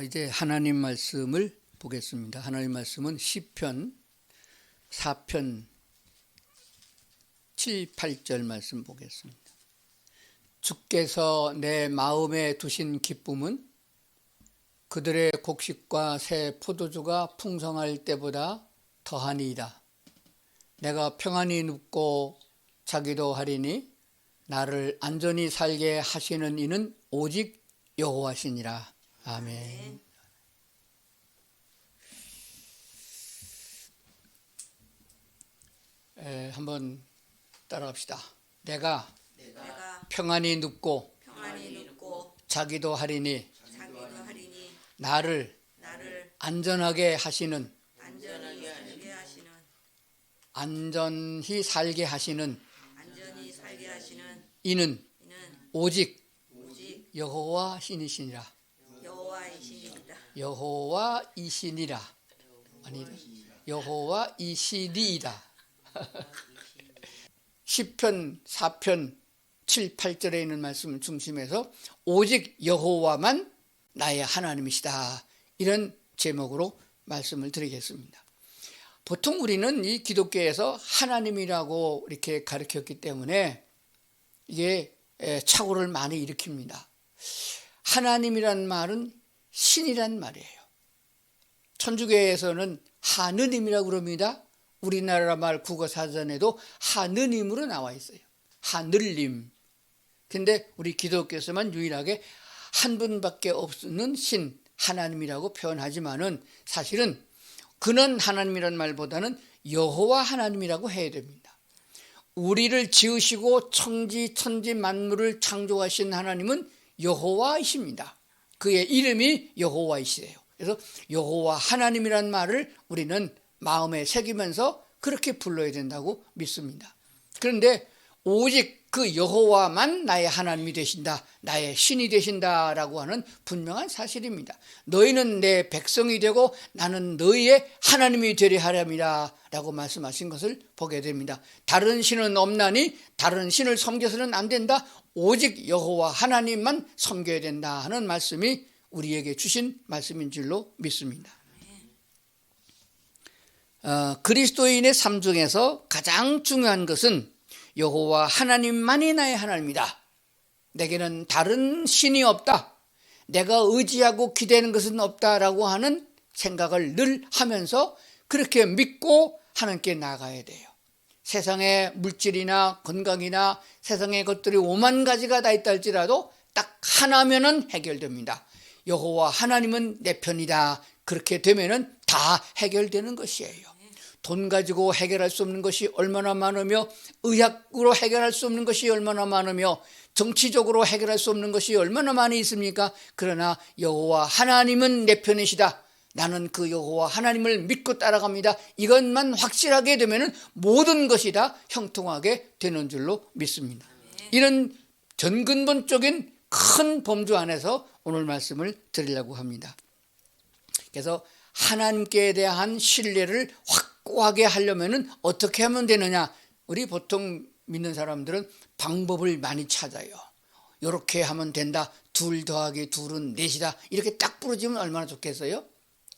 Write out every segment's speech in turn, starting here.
이제 하나님 말씀을 보겠습니다. 하나님 말씀은 시편 4편 7, 8절 말씀 보겠습니다. 주께서 내 마음에 두신 기쁨은 그들의 곡식과 새 포도주가 풍성할 때보다 더하니이다. 내가 평안히 눕고 자기도 하리니 나를 안전히 살게 하시는 이는 오직 여호와시니라. 아멘. 한번 따라갑시다. 내가 평안히 눕고 자기도 하리니 나를 안전하게 하시는 안전히 살게 하시는 이는 오직 여호와이시니라. 여호와이시니라. 아니다. 여호와이시니이다. 시편 4편 7, 8절에 있는 말씀 중심에서 오직 여호와만 나의 하나님이시다. 이런 제목으로 말씀을 드리겠습니다. 보통 우리는 이 기독교에서 하나님이라고 이렇게 가르쳤기 때문에 이게 착오를 많이 일으킵니다. 하나님이란 말은 신이란 말이에요. 천주교에서는 하느님이라고 그럽니다. 우리나라 말 국어사전에도 하느님으로 나와 있어요. 하늘님. 근데 우리 기독교에서만 유일하게 한 분밖에 없는 신, 하나님이라고 표현하지만은 사실은 그는 하나님이란 말보다는 여호와 하나님이라고 해야 됩니다. 우리를 지으시고 천지 만물을 창조하신 하나님은 여호와이십니다. 그의 이름이 여호와이시래요. 그래서 여호와 하나님이란 말을 우리는 마음에 새기면서 그렇게 불러야 된다고 믿습니다. 그런데 오직 그 여호와만 나의 하나님이 되신다, 나의 신이 되신다라고 하는 분명한 사실입니다. 너희는 내 백성이 되고 나는 너희의 하나님이 되려 하렵니다 라고 말씀하신 것을 보게 됩니다. 다른 신은 없나니 다른 신을 섬겨서는 안 된다, 오직 여호와 하나님만 섬겨야 된다 하는 말씀이 우리에게 주신 말씀인 줄로 믿습니다. 그리스도인의 삶 중에서 가장 중요한 것은 여호와 하나님만이 나의 하나님이다. 내게는 다른 신이 없다. 내가 의지하고 기대는 것은 없다라고 하는 생각을 늘 하면서 그렇게 믿고 하나님께 나아가야 돼요. 세상에 물질이나 건강이나 세상의 것들이 5만 가지가 다 있다 할지라도 딱 하나면은 해결됩니다. 여호와 하나님은 내 편이다. 그렇게 되면은 다 해결되는 것이에요. 돈 가지고 해결할 수 없는 것이 얼마나 많으며, 의학으로 해결할 수 없는 것이 얼마나 많으며, 정치적으로 해결할 수 없는 것이 얼마나 많이 있습니까? 그러나 여호와 하나님은 내 편이시다. 나는 그 여호와 하나님을 믿고 따라갑니다. 이것만 확실하게 되면 모든 것이 다 형통하게 되는 줄로 믿습니다. 이런 전근본적인 큰 범주 안에서 오늘 말씀을 드리려고 합니다. 그래서 하나님께 대한 신뢰를 확고하게 하려면 어떻게 하면 되느냐? 우리 보통 믿는 사람들은 방법을 많이 찾아요. 이렇게 하면 된다. 2 더하기 2는 4이다. 이렇게 딱 부러지면 얼마나 좋겠어요?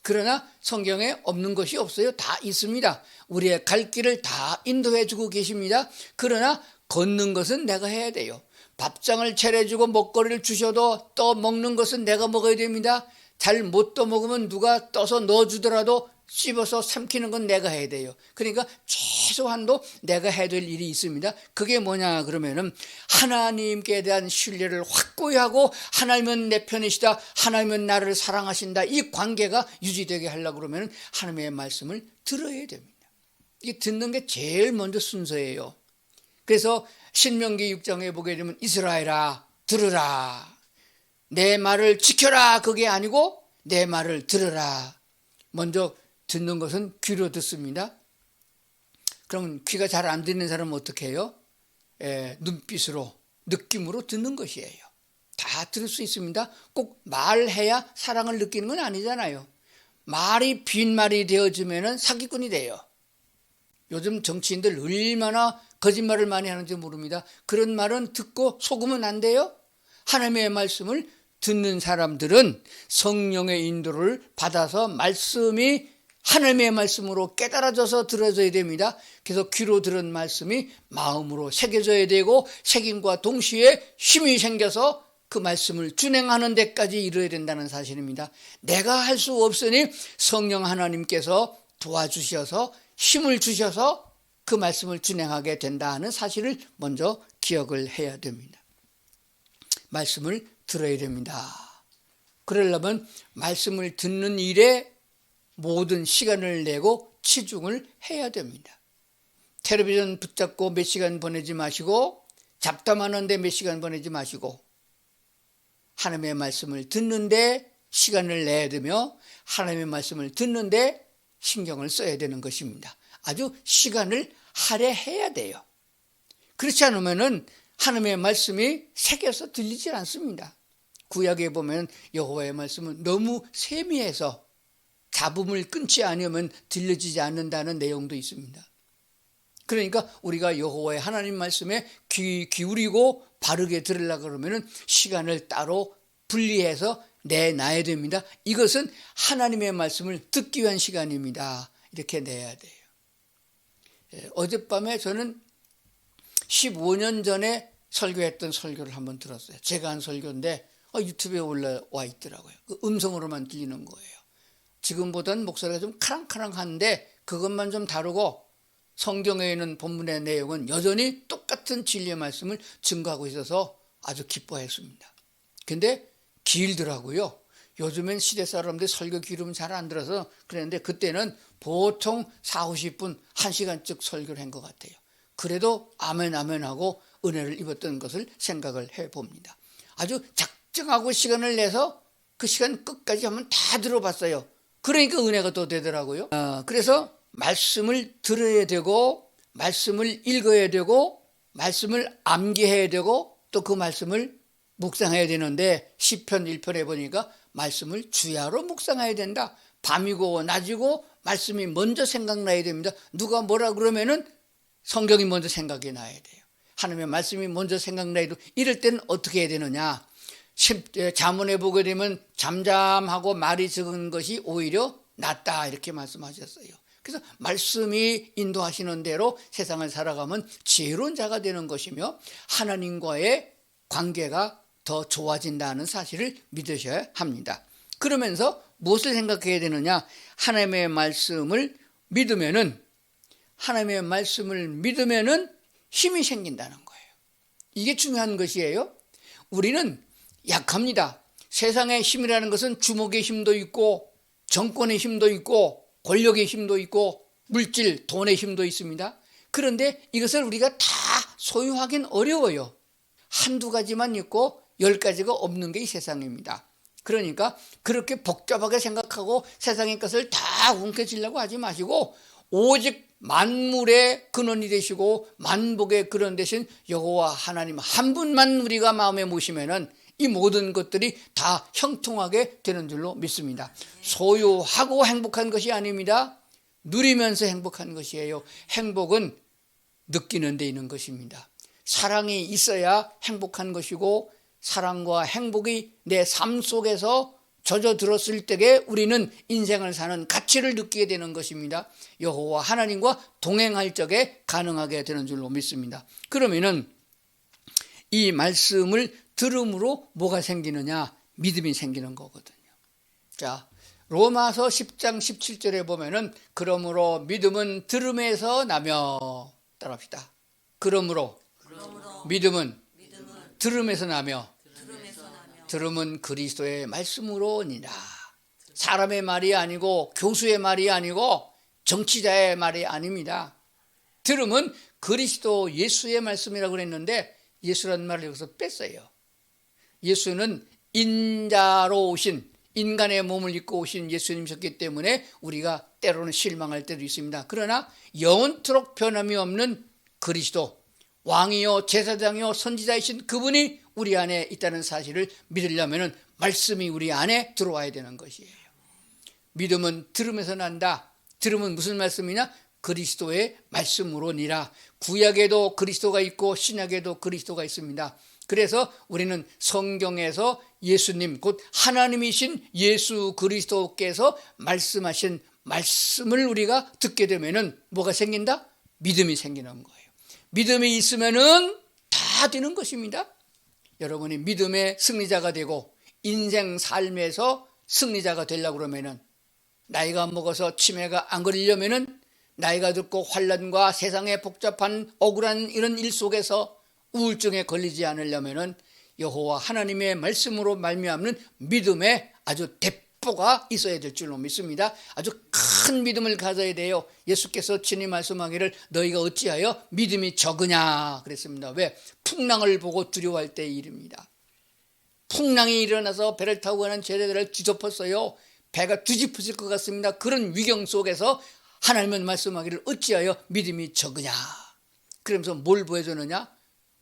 그러나 성경에 없는 것이 없어요. 다 있습니다. 우리의 갈 길을 다 인도해 주고 계십니다. 그러나 걷는 것은 내가 해야 돼요. 밥상을 차려주고 먹거리를 주셔도 떠 먹는 것은 내가 먹어야 됩니다. 잘 못 떠먹으면 누가 떠서 넣어주더라도 씹어서 삼키는 건 내가 해야 돼요. 그러니까 최소한도 내가 해야 될 일이 있습니다. 그게 뭐냐 그러면은 하나님께 대한 신뢰를 확고히 하고, 하나님은 내 편이시다, 하나님은 나를 사랑하신다, 이 관계가 유지되게 하려고 그러면 하나님의 말씀을 들어야 됩니다. 이게 듣는 게 제일 먼저 순서예요. 그래서 신명기 6장에 보게 되면 이스라엘아 들으라, 내 말을 지켜라, 그게 아니고 내 말을 들으라. 먼저 듣는 것은 귀로 듣습니다. 그럼 귀가 잘 안 듣는 사람은 어떻게 해요? 눈빛으로, 느낌으로 듣는 것이에요. 다 들을 수 있습니다. 꼭 말해야 사랑을 느끼는 건 아니잖아요. 말이 빈말이 되어지면 사기꾼이 돼요. 요즘 정치인들 얼마나 거짓말을 많이 하는지 모릅니다. 그런 말은 듣고 속으면 안 돼요. 하나님의 말씀을 듣는 사람들은 성령의 인도를 받아서 말씀이 하나님의 말씀으로 깨달아져서 들어져야 됩니다. 그래서 귀로 들은 말씀이 마음으로 새겨져야 되고 새김과 동시에 힘이 생겨서 그 말씀을 준행하는 데까지 이르어야 된다는 사실입니다. 내가 할 수 없으니 성령 하나님께서 도와주셔서 힘을 주셔서 그 말씀을 준행하게 된다 하는 사실을 먼저 기억을 해야 됩니다. 말씀을 들어야 됩니다. 그러려면 말씀을 듣는 일에 모든 시간을 내고 치중을 해야 됩니다. 텔레비전 붙잡고 몇 시간 보내지 마시고 잡담하는데 몇 시간 보내지 마시고 하나님의 말씀을 듣는데 시간을 내야 되며 하나님의 말씀을 듣는데 신경을 써야 되는 것입니다. 아주 시간을 할애해야 돼요. 그렇지 않으면 하나님의 말씀이 새겨서 들리지 않습니다. 구약에 보면 여호와의 말씀은 너무 세미해서 잡음을 끊지 않으면 들려지지 않는다는 내용도 있습니다. 그러니까 우리가 여호와의 하나님 말씀에 귀 기울이고 바르게 들으려고 그러면 시간을 따로 분리해서 내놔야 됩니다. 이것은 하나님의 말씀을 듣기 위한 시간입니다. 이렇게 내야 돼요. 어젯밤에 저는 15년 전에 설교했던 설교를 한번 들었어요. 제가 한 설교인데 유튜브에 올라와 있더라고요. 그 음성으로만 들리는 거예요. 지금보다는 목소리가 좀 카랑카랑한데 그것만 좀 다르고 성경에 있는 본문의 내용은 여전히 똑같은 진리의 말씀을 증거하고 있어서 아주 기뻐했습니다. 근데 길더라고요. 요즘엔 시대 사람들 설교 기름 잘 안 들어서 그랬는데 그때는 보통 40-50분, 1시간쯤 설교를 한 것 같아요. 그래도 아멘 아멘 하고 은혜를 입었던 것을 생각을 해봅니다. 아주 작정하고 시간을 내서 그 시간 끝까지 한번 다 들어봤어요. 그러니까 은혜가 또 되더라고요. 그래서 말씀을 들어야 되고 말씀을 읽어야 되고 말씀을 암기해야 되고 또 그 말씀을 묵상해야 되는데 시편 1편에 보니까 말씀을 주야로 묵상해야 된다. 밤이고 낮이고 말씀이 먼저 생각나야 됩니다. 누가 뭐라 그러면은 성경이 먼저 생각이 나야 돼요. 하나님의 말씀이 먼저 생각나야 돼요. 이럴 때는 어떻게 해야 되느냐. 잠언에 보게 되면 잠잠하고 말이 적은 것이 오히려 낫다 이렇게 말씀하셨어요. 그래서 말씀이 인도하시는 대로 세상을 살아가면 지혜로운 자가 되는 것이며 하나님과의 관계가 더 좋아진다는 사실을 믿으셔야 합니다. 그러면서 무엇을 생각해야 되느냐. 하나님의 말씀을 믿으면은 힘이 생긴다는 거예요. 이게 중요한 것이에요. 우리는 약합니다. 세상의 힘이라는 것은 주먹의 힘도 있고 정권의 힘도 있고 권력의 힘도 있고 물질, 돈의 힘도 있습니다. 그런데 이것을 우리가 다 소유하긴 어려워요. 한두 가지만 있고 10가지가 없는 게 이 세상입니다. 그러니까 그렇게 복잡하게 생각하고 세상의 것을 다 움켜쥐려고 하지 마시고 오직 만물의 근원이 되시고 만복의 근원 되신 여호와 하나님 한 분만 우리가 마음에 모시면은 이 모든 것들이 다 형통하게 되는 줄로 믿습니다. 소유하고 행복한 것이 아닙니다. 누리면서 행복한 것이에요. 행복은 느끼는 데 있는 것입니다. 사랑이 있어야 행복한 것이고 사랑과 행복이 내 삶 속에서 젖어들었을 때에 우리는 인생을 사는 가치를 느끼게 되는 것입니다. 여호와 하나님과 동행할 적에 가능하게 되는 줄로 믿습니다. 그러면은 이 말씀을 들음으로 뭐가 생기느냐? 믿음이 생기는 거거든요. 자, 로마서 10장 17절에 보면은 그러므로 믿음은 들음에서 나며 따라합시다. 그러므로 믿음은 들음에서 나며 들음은 그리스도의 말씀으로니라. 사람의 말이 아니고 교수의 말이 아니고 정치자의 말이 아닙니다. 들음은 그리스도 예수의 말씀이라고 그랬는데 예수라는 말을 여기서 뺐어요. 예수는 인자로 오신 인간의 몸을 입고 오신 예수님이셨기 때문에 우리가 때로는 실망할 때도 있습니다. 그러나 영원토록 변함이 없는 그리스도 왕이요 제사장이요 선지자이신 그분이 우리 안에 있다는 사실을 믿으려면 말씀이 우리 안에 들어와야 되는 것이에요. 믿음은 들음에서 난다. 들음은 무슨 말씀이냐? 그리스도의 말씀으로니라. 구약에도 그리스도가 있고 신약에도 그리스도가 있습니다. 그래서 우리는 성경에서 예수님 곧 하나님이신 예수 그리스도께서 말씀하신 말씀을 우리가 듣게 되면은 뭐가 생긴다? 믿음이 생기는 거예요. 믿음이 있으면은 다 되는 것입니다. 여러분이 믿음의 승리자가 되고 인생 삶에서 승리자가 되려고 그러면은 나이가 먹어서 치매가 안 걸리려면은 나이가 들고 환난과 세상의 복잡한 억울한 이런 일 속에서 우울증에 걸리지 않으려면은 여호와 하나님의 말씀으로 말미암는 믿음의 아주 대포가 있어야 될 줄로 믿습니다. 아주 큰 믿음을 가져야 돼요. 예수께서 친히 말씀하기를 너희가 어찌하여 믿음이 적으냐 그랬습니다. 왜? 풍랑을 보고 두려워할 때의 일입니다. 풍랑이 일어나서 배를 타고 가는 제자들을 뒤덮었어요. 배가 뒤집어질 것 같습니다. 그런 위경 속에서 하나님은 말씀하기를 어찌하여 믿음이 적으냐. 그러면서 뭘 보여주느냐?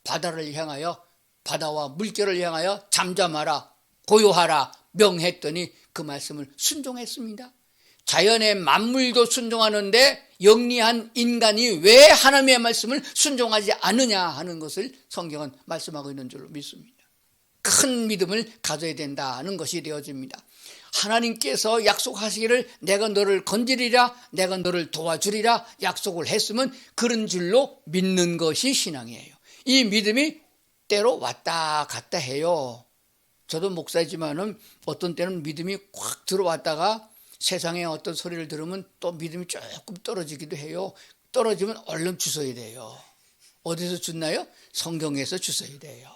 바다를 향하여 바다와 물결을 향하여 잠잠하라 고요하라 명했더니 그 말씀을 순종했습니다. 자연의 만물도 순종하는데 영리한 인간이 왜 하나님의 말씀을 순종하지 않느냐 하는 것을 성경은 말씀하고 있는 줄로 믿습니다. 큰 믿음을 가져야 된다는 것이 되어집니다. 하나님께서 약속하시기를 내가 너를 건지리라 내가 너를 도와주리라 약속을 했으면 그런 줄로 믿는 것이 신앙이에요. 이 믿음이 때로 왔다 갔다 해요. 저도 목사이지만은 어떤 때는 믿음이 확 들어왔다가 세상에 어떤 소리를 들으면 또 믿음이 조금 떨어지기도 해요. 떨어지면 얼른 주워야 돼요. 어디서 줬나요? 성경에서 주워야 돼요.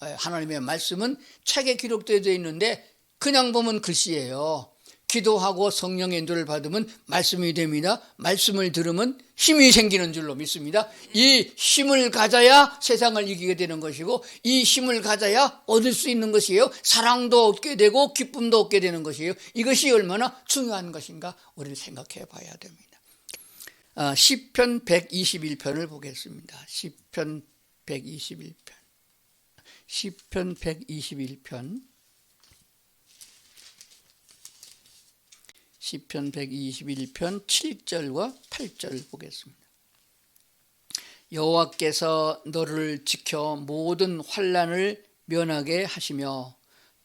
하나님의 말씀은 책에 기록되어 있는데 그냥 보면 글씨예요. 기도하고 성령의 인도를 받으면 말씀이 됩니다. 말씀을 들으면 힘이 생기는 줄로 믿습니다. 이 힘을 가져야 세상을 이기게 되는 것이고 이 힘을 가져야 얻을 수 있는 것이에요. 사랑도 얻게 되고 기쁨도 얻게 되는 것이에요. 이것이 얼마나 중요한 것인가 우리는 생각해 봐야 됩니다. 시편 121편을 보겠습니다. 시편 121편. 시편 121편. 시편 121편 7절과 8절 보겠습니다. 여호와께서 너를 지켜 모든 환난을 면하게 하시며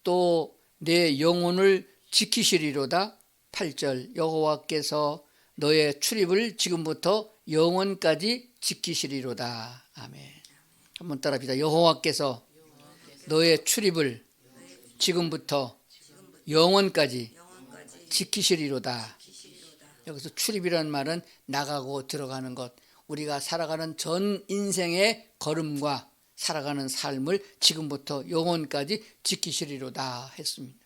또 내 영혼을 지키시리로다. 8절 여호와께서 너의 출입을 지금부터 영원까지 지키시리로다. 아멘. 한번 따라합시다. 여호와께서 너의 출입을 지금부터 영원까지 지키시리로다. 여기서 출입이라는 말은 나가고 들어가는 것, 우리가 살아가는 전 인생의 걸음과 살아가는 삶을 지금부터 영원까지 지키시리로다 했습니다.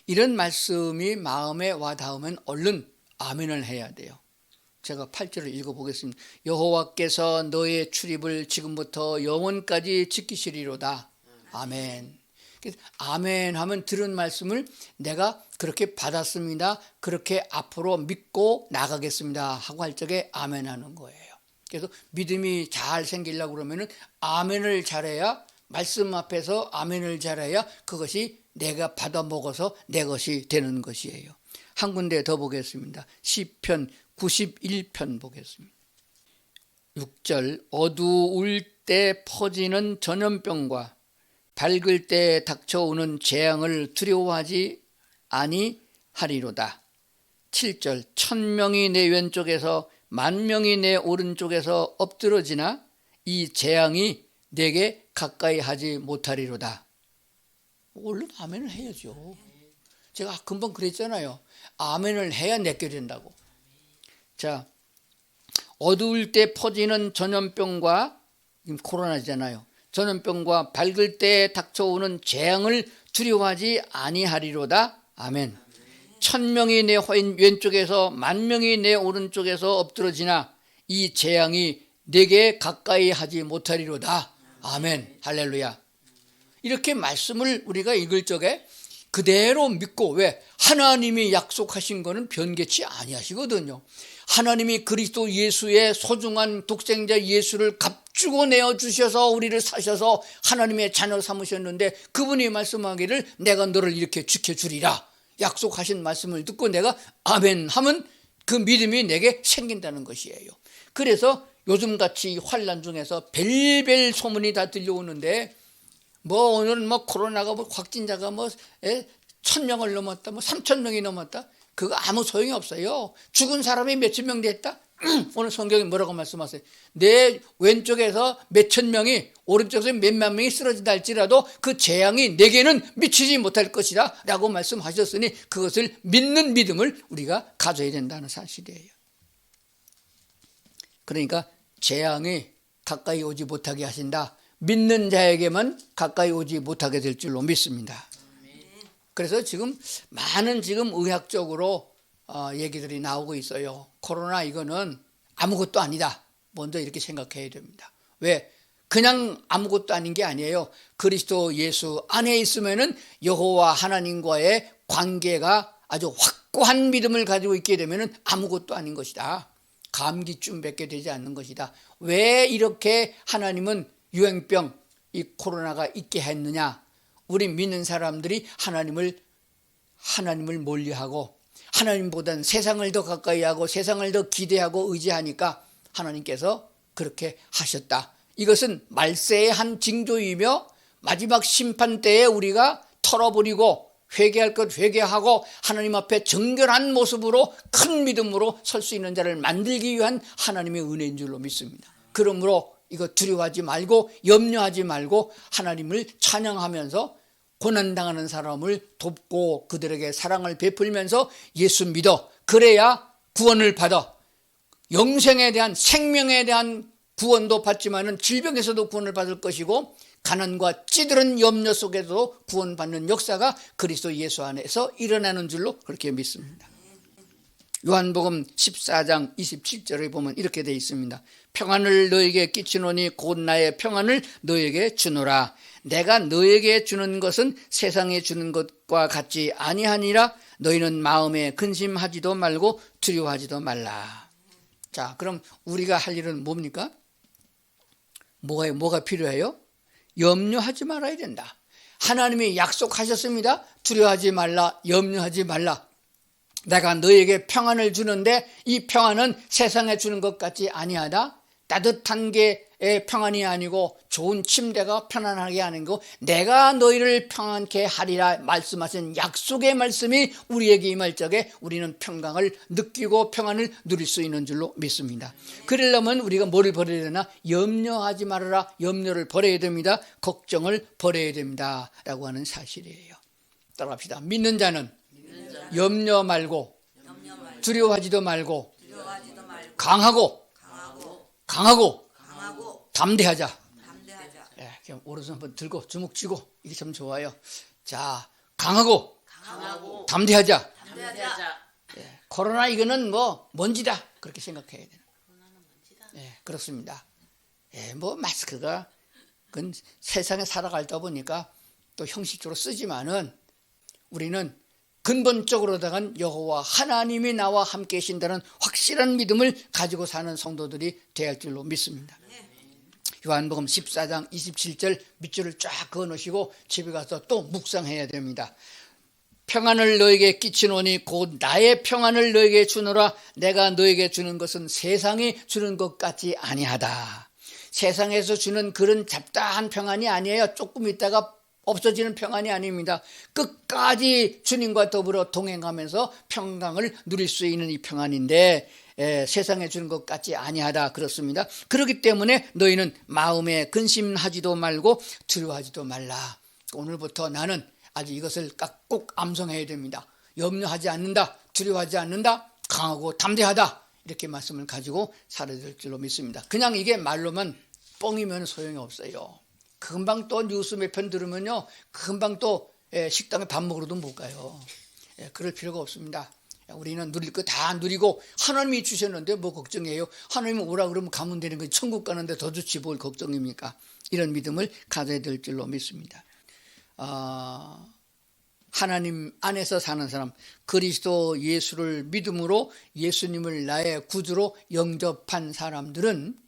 이런 말씀이 마음에 와 닿으면 얼른 아멘을 해야 돼요. 제가 8절을 읽어보겠습니다. 여호와께서 너의 출입을 지금부터 영원까지 지키시리로다. 아멘. 아멘 하면 들은 말씀을 내가 그렇게 받았습니다. 그렇게 앞으로 믿고 나가겠습니다 하고 할 적에 아멘 하는 거예요. 그래서 믿음이 잘 생기려고 그러면은 아멘을 잘해야, 말씀 앞에서 아멘을 잘해야 그것이 내가 받아 먹어서 내 것이 되는 것이에요. 한 군데 더 보겠습니다. 시편 91편 보겠습니다. 6절 어두울 때 퍼지는 전염병과 밝을 때 닥쳐오는 재앙을 두려워하지 아니하리로다. 7절 1000명이 내 왼쪽에서 10,000명이 내 오른쪽에서 엎드러지나 이 재앙이 내게 가까이 하지 못하리로다. 얼른 아멘을 해야죠. 제가 금방 그랬잖아요. 아멘을 해야 내게 된다고. 자, 어두울 때 퍼지는 전염병과, 지금 코로나잖아요. 전염병과 밝을 때 닥쳐오는 재앙을 두려워하지 아니하리로다. 아멘. 1000명이 내 왼쪽에서 10,000명이 내 오른쪽에서 엎드러지나 이 재앙이 내게 가까이 하지 못하리로다. 아멘. 할렐루야. 이렇게 말씀을 우리가 읽을 적에 그대로 믿고, 왜? 하나님이 약속하신 거는 변개치 아니하시거든요. 하나님이 그리스도 예수의 소중한 독생자 예수를 값주고 내어주셔서 우리를 사셔서 하나님의 자녀 삼으셨는데 그분이 말씀하기를 내가 너를 이렇게 지켜주리라 약속하신 말씀을 듣고 내가 아멘 하면 그 믿음이 내게 생긴다는 것이에요. 그래서 요즘같이 환난 중에서 별별 소문이 다 들려오는데 뭐 오늘은 뭐 코로나가 뭐 확진자가 뭐 1,000명을 넘었다, 뭐 3,000명이 넘었다. 그거 아무 소용이 없어요. 죽은 사람이 몇천 명 됐다. 오늘 성경이 뭐라고 말씀하세요? 내 왼쪽에서 몇천 명이, 오른쪽에서 몇만 명이 쓰러진다 할지라도 그 재앙이 내게는 미치지 못할 것이다 라고 말씀하셨으니 그것을 믿는 믿음을 우리가 가져야 된다는 사실이에요. 그러니까 재앙이 가까이 오지 못하게 하신다. 믿는 자에게만 가까이 오지 못하게 될 줄로 믿습니다. 그래서 지금 많은 의학적으로 얘기들이 나오고 있어요. 코로나 이거는 아무것도 아니다. 먼저 이렇게 생각해야 됩니다. 왜? 그냥 아무것도 아닌 게 아니에요. 그리스도 예수 안에 있으면은 여호와 하나님과의 관계가 아주 확고한 믿음을 가지고 있게 되면은 아무것도 아닌 것이다. 감기쯤 뱉게 되지 않는 것이다. 왜 이렇게 하나님은 유행병, 이 코로나가 있게 했느냐? 우리 믿는 사람들이 하나님을 멀리하고 하나님보다는 세상을 더 가까이 하고 세상을 더 기대하고 의지하니까 하나님께서 그렇게 하셨다. 이것은 말세의 한 징조이며 마지막 심판 때에 우리가 털어버리고 회개할 것 회개하고 하나님 앞에 정결한 모습으로 큰 믿음으로 설 수 있는 자를 만들기 위한 하나님의 은혜인 줄로 믿습니다. 그러므로 이거 두려워하지 말고 염려하지 말고 하나님을 찬양하면서 고난당하는 사람을 돕고 그들에게 사랑을 베풀면서 예수 믿어. 그래야 구원을 받아. 영생에 대한, 생명에 대한 구원도 받지만은 질병에서도 구원을 받을 것이고 가난과 찌들은 염려 속에서도 구원받는 역사가 그리스도 예수 안에서 일어나는 줄로 그렇게 믿습니다. 요한복음 14장 27절에 보면 이렇게 되어 있습니다. 평안을 너에게 끼치노니 곧 나의 평안을 너에게 주노라. 내가 너에게 주는 것은 세상에 주는 것과 같지 아니하니라. 너희는 마음에 근심하지도 말고 두려워하지도 말라. 자, 그럼 우리가 할 일은 뭡니까? 뭐가 필요해요? 염려하지 말아야 된다. 하나님이 약속하셨습니다. 두려워하지 말라, 염려하지 말라. 내가 너에게 평안을 주는데 이 평안은 세상에 주는 것 같지 아니하다. 따뜻한 게 평안이 아니고 좋은 침대가 편안하게 하는 거, 내가 너희를 평안케 하리라 말씀하신 약속의 말씀이 우리에게 임할 적에 우리는 평강을 느끼고 평안을 누릴 수 있는 줄로 믿습니다. 그러려면 우리가 뭐를 버려야 되나? 염려하지 말아라. 염려를 버려야 됩니다. 걱정을 버려야 됩니다 라고 하는 사실이에요. 따라갑시다. 믿는 자는 염려 말고 두려워하지도 말고 강하고 담대하자. 그냥 오른손 한번 들고 주먹 쥐고 이게 참 좋아요. 자, 강하고 담대하자. 코로나 이거는 뭐 먼지다 그렇게 생각해야 되는. 그렇습니다. 뭐 마스크가 그건 세상에 살아가다 보니까 또 형식적으로 쓰지만은 우리는 근본적으로다간 여호와 하나님이 나와 함께 계신다는 확실한 믿음을 가지고 사는 성도들이 되어야 할 줄로 믿습니다. 요한복음 14장 27절 밑줄을 쫙 그어놓으시고 집에 가서 또 묵상해야 됩니다. 평안을 너에게 끼치노니 곧 나의 평안을 너에게 주노라. 내가 너에게 주는 것은 세상이 주는 것 같지 아니하다. 세상에서 주는 그런 잡다한 평안이 아니에요. 조금 있다가 없어지는 평안이 아닙니다. 끝까지 주님과 더불어 동행하면서 평강을 누릴 수 있는 이 평안인데 세상에 주는 것 같지 아니하다 그렇습니다. 그렇기 때문에 너희는 마음에 근심하지도 말고 두려워하지도 말라. 오늘부터 나는 아주 이것을 꼭 암송해야 됩니다. 염려하지 않는다, 두려워하지 않는다, 강하고 담대하다 이렇게 말씀을 가지고 살아야 될 줄로 믿습니다. 그냥 이게 말로만 뻥이면 소용이 없어요. 금방 또 뉴스 몇 편 들으면요, 금방 또 식당에 밥 먹으러도 못 가요. 그럴 필요가 없습니다. 우리는 누릴 거 다 누리고 하나님이 주셨는데 뭐 걱정이에요. 하나님이 오라 그러면 가면 되는 거지. 천국 가는데 더 좋지 뭘 걱정입니까? 이런 믿음을 가져야 될 줄로 믿습니다. 하나님 안에서 사는 사람, 그리스도 예수를 믿음으로 예수님을 나의 구주로 영접한 사람들은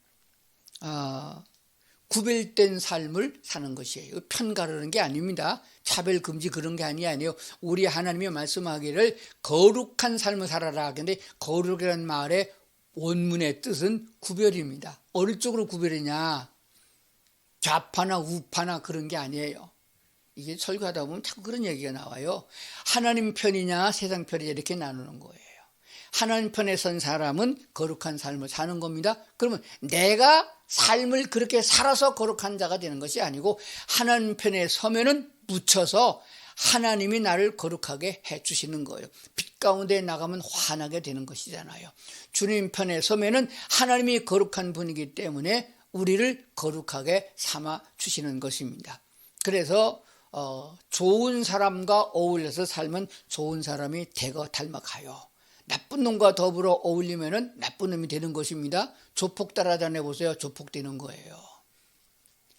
구별된 삶을 사는 것이에요. 편가르는 게 아닙니다. 차별 금지 그런 게 아니에요. 우리 하나님이 말씀하기를 거룩한 삶을 살아라. 근데 거룩이라는 말의 원문의 뜻은 구별입니다. 어느 쪽으로 구별이냐? 좌파나 우파나 그런 게 아니에요. 이게 설교하다 보면 자꾸 그런 얘기가 나와요. 하나님 편이냐 세상 편이냐 이렇게 나누는 거예요. 하나님 편에 선 사람은 거룩한 삶을 사는 겁니다. 그러면 내가 삶을 그렇게 살아서 거룩한 자가 되는 것이 아니고 하나님 편에 서면은 묻혀서 하나님이 나를 거룩하게 해주시는 거예요. 빛 가운데 나가면 환하게 되는 것이잖아요. 주님 편에 서면은 하나님이 거룩한 분이기 때문에 우리를 거룩하게 삼아 주시는 것입니다. 그래서 좋은 사람과 어울려서 살면 좋은 사람이 되고 닮아가요. 나쁜 놈과 더불어 어울리면 나쁜 놈이 되는 것입니다. 조폭 따라다녀 보세요. 조폭 되는 거예요.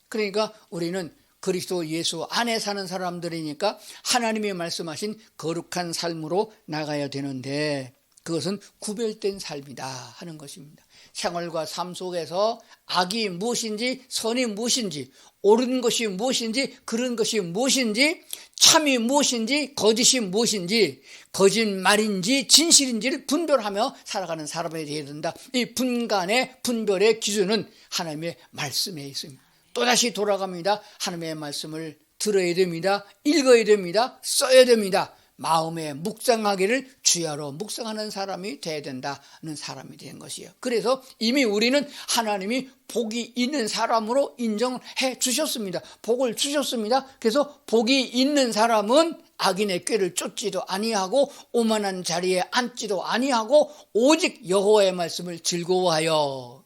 그러니까 우리는 그리스도 예수 안에 사는 사람들이니까 하나님이 말씀하신 거룩한 삶으로 나가야 되는데 그것은 구별된 삶이다 하는 것입니다. 생활과 삶 속에서 악이 무엇인지 선이 무엇인지 옳은 것이 무엇인지 그런 것이 무엇인지 참이 무엇인지 거짓이 무엇인지 거짓말인지 진실인지를 분별하며 살아가는 사람이 되어야 된다. 이 분간의 분별의 기준은 하나님의 말씀에 있습니다. 또다시 돌아갑니다. 하나님의 말씀을 들어야 됩니다. 읽어야 됩니다. 써야 됩니다. 마음에 묵상하기를 주야로 묵상하는 사람이 되어야 된다는 사람이 된 것이에요. 그래서 이미 우리는 하나님이 복이 있는 사람으로 인정해 주셨습니다. 복을 주셨습니다. 그래서 복이 있는 사람은 악인의 꾀를 쫓지도 아니하고 오만한 자리에 앉지도 아니하고 오직 여호와의 말씀을 즐거워하여.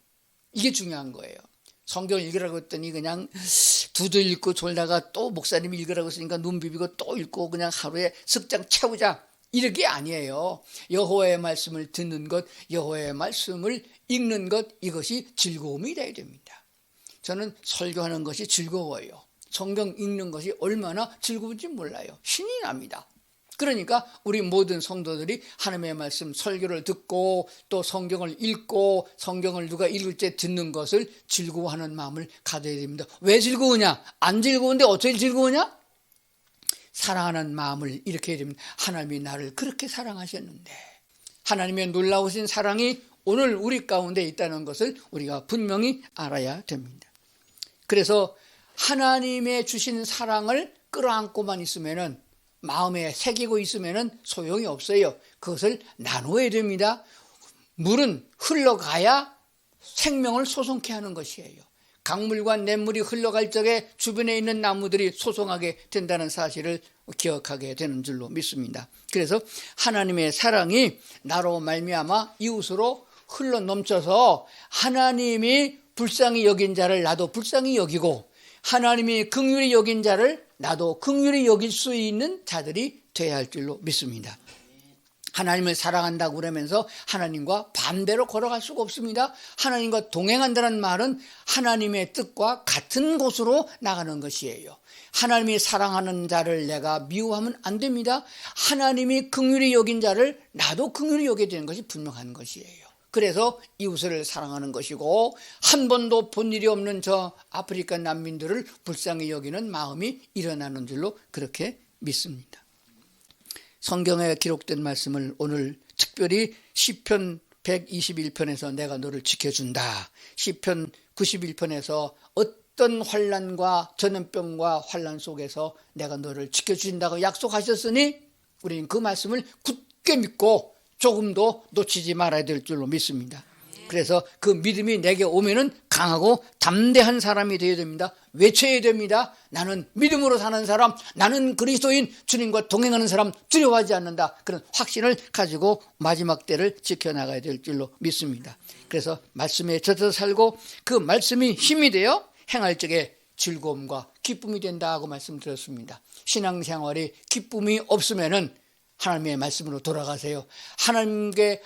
이게 중요한 거예요. 성경 읽으라고 했더니 그냥 두두 읽고 졸다가 또 목사님이 읽으라고 했으니까 눈 비비고 또 읽고 그냥 하루에 석장 채우자 이렇게 아니에요. 여호와의 말씀을 듣는 것, 여호와의 말씀을 읽는 것, 이것이 즐거움이 돼야 됩니다. 저는 설교하는 것이 즐거워요. 성경 읽는 것이 얼마나 즐거운지 몰라요. 신이 납니다. 그러니까 우리 모든 성도들이 하나님의 말씀 설교를 듣고 또 성경을 읽고 성경을 누가 읽을 때 듣는 것을 즐거워하는 마음을 가져야 됩니다. 왜 즐거우냐? 안 즐거운데 어떻게 즐거우냐? 사랑하는 마음을 일으켜야 됩니다. 하나님이 나를 그렇게 사랑하셨는데 하나님의 놀라우신 사랑이 오늘 우리 가운데 있다는 것을 우리가 분명히 알아야 됩니다. 그래서 하나님의 주신 사랑을 끌어안고만 있으면은 마음에 새기고 있으면 소용이 없어요. 그것을 나누어야 됩니다. 물은 흘러가야 생명을 소송케 하는 것이에요. 강물과 냇물이 흘러갈 적에 주변에 있는 나무들이 소송하게 된다는 사실을 기억하게 되는 줄로 믿습니다. 그래서 하나님의 사랑이 나로 말미암아 이웃으로 흘러 넘쳐서 하나님이 불쌍히 여긴 자를 나도 불쌍히 여기고 하나님이 긍휼히 여긴 자를 나도 긍휼히 여길 수 있는 자들이 되어야 할 줄로 믿습니다. 하나님을 사랑한다고 그러면서 하나님과 반대로 걸어갈 수가 없습니다. 하나님과 동행한다는 말은 하나님의 뜻과 같은 곳으로 나가는 것이에요. 하나님이 사랑하는 자를 내가 미워하면 안 됩니다. 하나님이 긍휼히 여긴 자를 나도 긍휼히 여겨야 되는 것이 분명한 것이에요. 그래서 이웃을 사랑하는 것이고 한 번도 본 일이 없는 저 아프리카 난민들을 불쌍히 여기는 마음이 일어나는 줄로 그렇게 믿습니다. 성경에 기록된 말씀을 오늘 특별히 시편 121편에서 내가 너를 지켜준다. 시편 91편에서 어떤 환난과 전염병과 환난 속에서 내가 너를 지켜준다고 약속하셨으니 우리는 그 말씀을 굳게 믿고 조금도 놓치지 말아야 될 줄로 믿습니다. 그래서 그 믿음이 내게 오면은 강하고 담대한 사람이 되어야 됩니다. 외쳐야 됩니다. 나는 믿음으로 사는 사람, 나는 그리스도인, 주님과 동행하는 사람, 두려워하지 않는다. 그런 확신을 가지고 마지막 때를 지켜나가야 될 줄로 믿습니다. 그래서 말씀에 젖어 살고 그 말씀이 힘이 되어 행할 적에 즐거움과 기쁨이 된다고 말씀드렸습니다. 신앙생활이 기쁨이 없으면은 하나님의 말씀으로 돌아가세요. 하나님의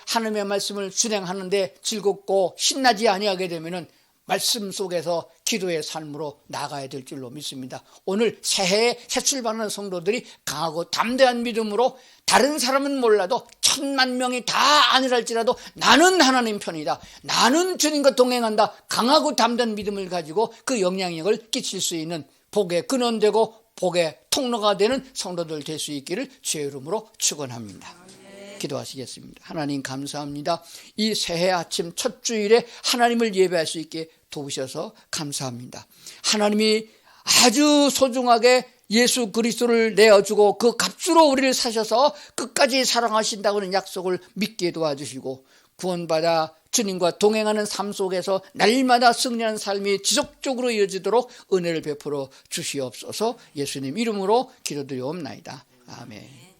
말씀을 수행하는데 즐겁고 신나지 아니하게 되면은 말씀 속에서 기도의 삶으로 나가야 될 줄로 믿습니다. 오늘 새해에 새 출발하는 성도들이 강하고 담대한 믿음으로 다른 사람은 몰라도 10,000,000명이 다 아니랄지라도 나는 하나님 편이다. 나는 주님과 동행한다. 강하고 담대한 믿음을 가지고 그 영향력을 끼칠 수 있는 복의 근원되고 복의 통로가 되는 성도들 될 수 있기를 주의 이름으로 축원합니다. 기도하시겠습니다. 하나님 감사합니다. 이 새해 아침 첫 주일에 하나님을 예배할 수 있게 도우셔서 감사합니다. 하나님이 아주 소중하게 예수 그리스도를 내어주고 그 값으로 우리를 사셔서 끝까지 사랑하신다고는 약속을 믿게 도와주시고 구원받아 주님과 동행하는 삶 속에서 날마다 승리하는 삶이 지속적으로 이어지도록 은혜를 베풀어 주시옵소서. 예수님 이름으로 기도드리옵나이다. 아멘.